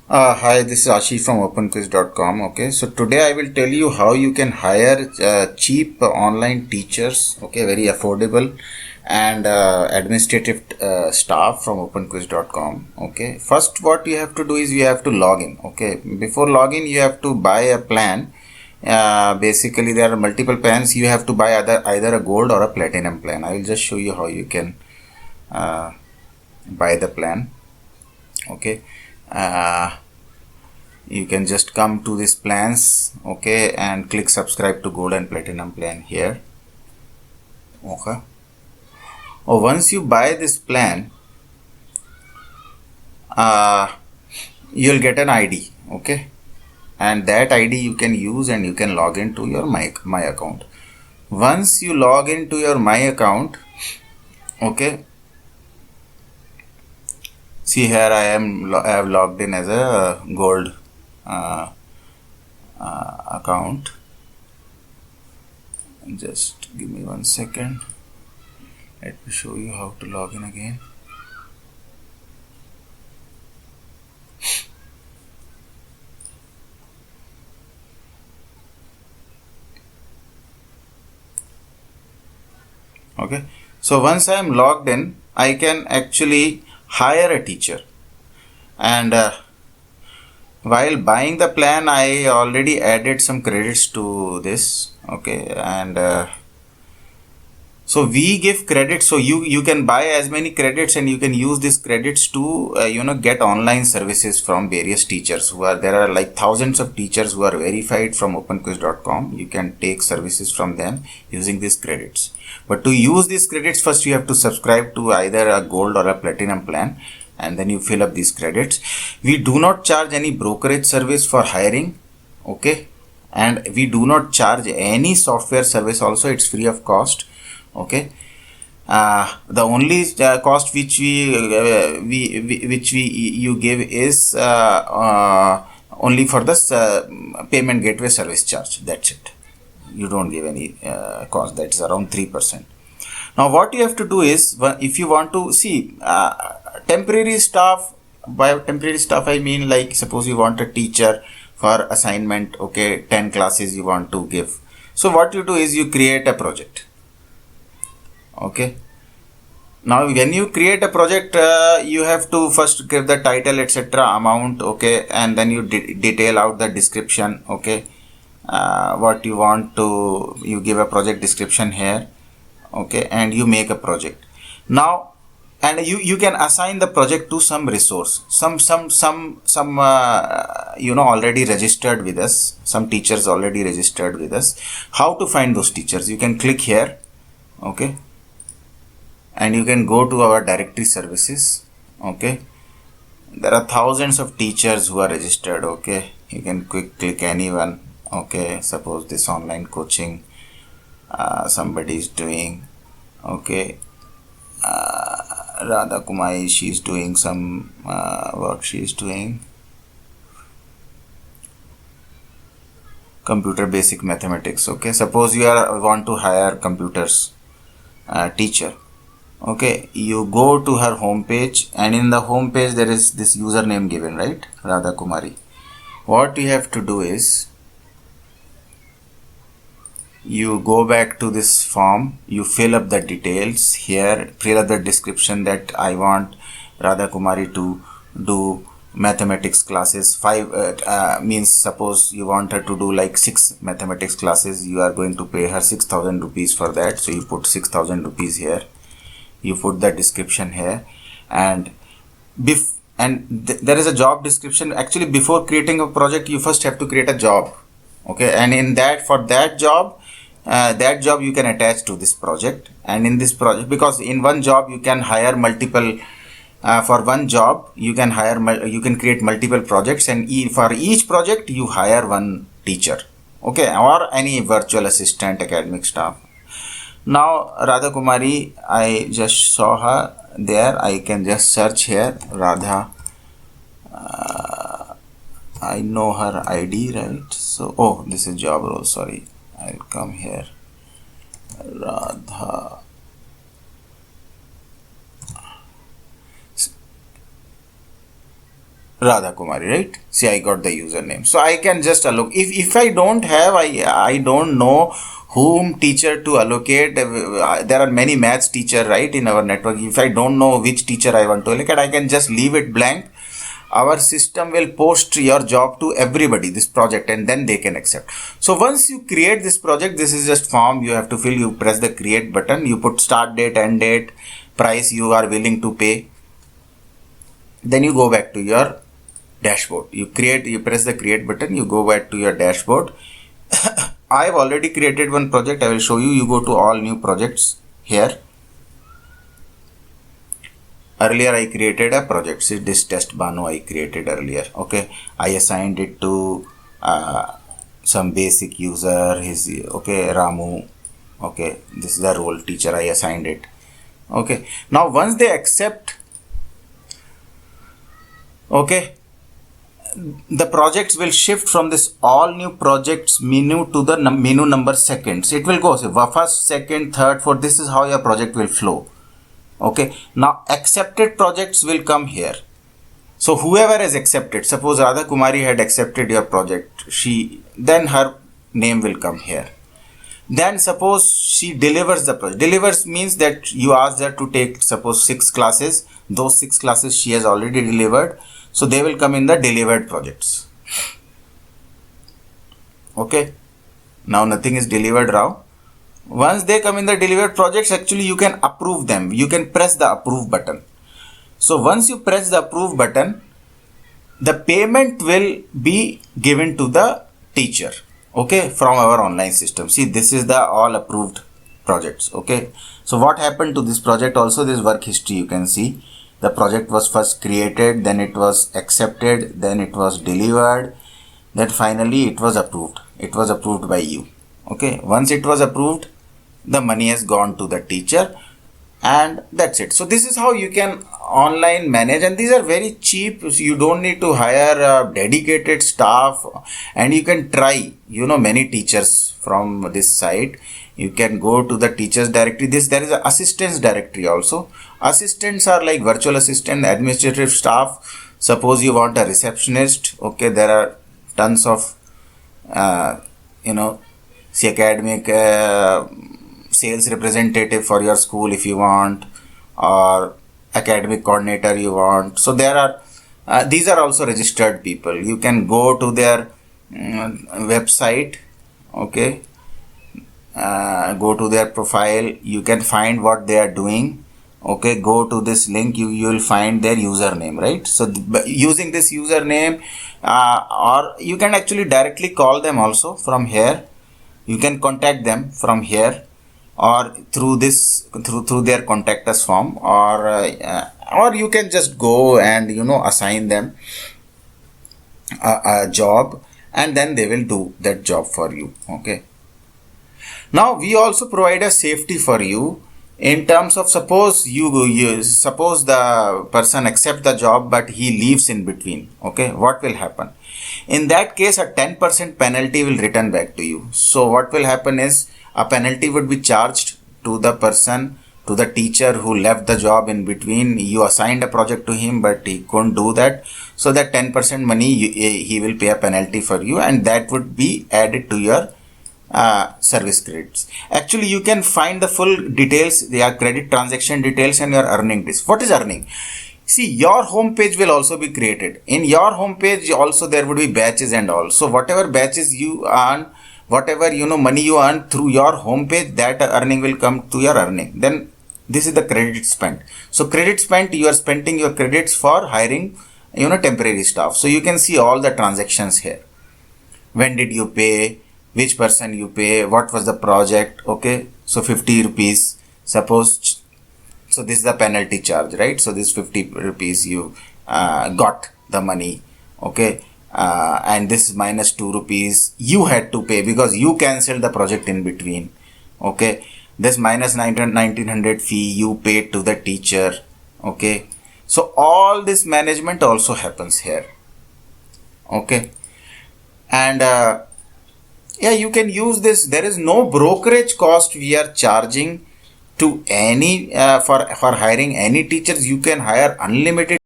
Hi, this is Ashish from OpenQuiz.com. Okay, so today I will tell you how you can hire cheap online teachers. Okay, very affordable and administrative staff from OpenQuiz.com. Okay, first what you have to do is you have to log in. Okay, before login you have to buy a plan. Basically, there are multiple plans. You have to buy either a gold or a platinum plan. I will just show you how you can uh, buy the plan. Okay. Uh, you can just come to these plans, okay, and click subscribe to gold and platinum plan here. Okay, once you buy this plan, uh, you'll get an ID. Okay, and that ID you can use and you can log into your my account. Once you log into your my account, okay, see here I have logged in as a gold uh, account. Just give me 1 second. Let me show you how to log in again. Okay, so once I am logged in, I can actually hire a teacher, and while buying the plan I already added some credits to this. Okay, and so we give credits, so you can buy as many credits and you can use these credits to get online services from various teachers who are there are like thousands of teachers who are verified from openquiz.com. You can take services from them using these credits, but to use these credits first you have to subscribe to either a gold or a platinum plan, and then you fill up these credits. We do not charge any brokerage service for hiring. Okay, and we do not charge any software service also. It's free of cost. Okay, the only cost which we you give is only for this payment gateway service charge. That's it. You don't give any cost. That's around 3%. Now what you have to do is, if you want to see temporary staff, by temporary staff I mean, like suppose you want a teacher for assignment. Okay, 10 classes you want to give. So what you do is you create a project. Okay, now when you create a project, you have to first give the title, etc., amount. Okay, and then you detail out the description. Okay, what you want to, you give a project description here. Okay, and you make a project now, and you can assign the project to some resource, some already registered with us, some teachers already registered with us. How to find those teachers? You can click here. Okay, and you can go to our directory services. Okay, there are thousands of teachers who are registered. Okay, you can click anyone. Okay, suppose this online coaching somebody is doing. Okay, Radha Kumari, she is doing some work. She is doing computer basic mathematics. Okay, suppose you want to hire computers teacher. Okay, you go to her home page, and in the home page there is this username given, right? Radha Kumari. What you have to do is you go back to this form, you fill up the details here, fill up the description that I want Radha Kumari to do mathematics classes. 5 means suppose you want her to do like 6 mathematics classes, you are going to pay her 6,000 rupees for that. So you put 6,000 rupees here, you put the description here, and there is a job description. Actually, before creating a project you first have to create a job. Okay, and in that, for that job you can attach to this project. And in this project, because in one job you can hire multiple, for one job you can you can create multiple projects, and for each project you hire one teacher. Okay, or any virtual assistant, academic staff. Now Radha Kumari, I just saw her there. I can just search here Radha. I know her ID, right? So, oh, this is job role. Sorry, I'll come here. Radha. Radha Kumari, right? See, I got the username. So I can just allocate. If I don't have, I don't know whom teacher to allocate. There are many maths teacher, right, in our network. If I don't know which teacher I want to allocate, I can just leave it blank. Our system will post your job to everybody, this project, and then they can accept. So once you create this project, this is just form you have to fill. You press the create button, you put start date, end date, price you are willing to pay. Then you go back to your dashboard. You press the create button, you go back to your dashboard. I have already created one project. I will show you. You go to all new projects here. Earlier I created a project. See, this test Banu I created earlier. Okay, I assigned it to some basic user. Okay, Ramu. Okay, this is the role teacher. I assigned it. Okay, now once they accept, okay, the projects will shift from this all new projects menu to the menu number seconds. It will go first, second, third, fourth. This is how your project will flow. Okay, now accepted projects will come here. So whoever has accepted, suppose Radha Kumari had accepted your project, then her name will come here. Then suppose she delivers the project. Delivers means that you asked her to take suppose 6 classes. Those 6 classes she has already delivered. So they will come in the delivered projects. Okay. Now nothing is delivered now. Once they come in the delivered projects, actually you can approve them. You can press the approve button. So once you press the approve button, the payment will be given to the teacher. Okay, from our online system. See, this is the all approved projects. Okay, so what happened to this project? Also, this work history you can see. The project was first created, then it was accepted, then it was delivered, then finally it was approved. It was approved by you. Okay, once it was approved, the money has gone to the teacher, and that's it. So this is how you can online manage, and these are very cheap. So you don't need to hire a dedicated staff, and you can try, many teachers from this site. You can go to the teachers directory. There is an assistants directory also. Assistants are like virtual assistant, administrative staff. Suppose you want a receptionist. Okay, there are tons of see academic sales representative for your school if you want, or academic coordinator you want. So there are these are also registered people. You can go to their website. Okay, go to their profile. You can find what they are doing. Okay, go to this link, you will find their username, right? So using this username, or you can actually directly call them also from here. You can contact them from here, or through this through their contact us form, or you can just go and assign them a job, and then they will do that job for you. Okay, now we also provide a safety for you in terms of suppose suppose the person accept the job but he leaves in between. Okay, what will happen? In that case, a 10% penalty will return back to you. So what will happen is a penalty would be charged to the person, to the teacher who left the job in between. You assigned a project to him but he couldn't do that, so that 10% money he will pay a penalty for you, and that would be added to your service credits. Actually, you can find the full details, their credit transaction details, and your earning this. What is earning? See, your home page will also be created. In your home page also there would be batches and all. So whatever batches you earn, whatever money you earn through your home page, that earning will come to your earning. Then this is the credit spent. So credit spent, you are spending your credits for hiring temporary staff. So you can see all the transactions here. When did you pay? Which person you pay? What was the project? Okay, so 50 rupees. Suppose, so this is the penalty charge, right? So this 50 rupees you got the money. Okay, and this is minus 2 rupees you had to pay because you cancelled the project in between. Okay, this minus 1900 fee you paid to the teacher. Okay, so all this management also happens here. Okay, and yeah, you can use this. There is no brokerage cost we are charging to any for hiring any teachers. You can hire unlimited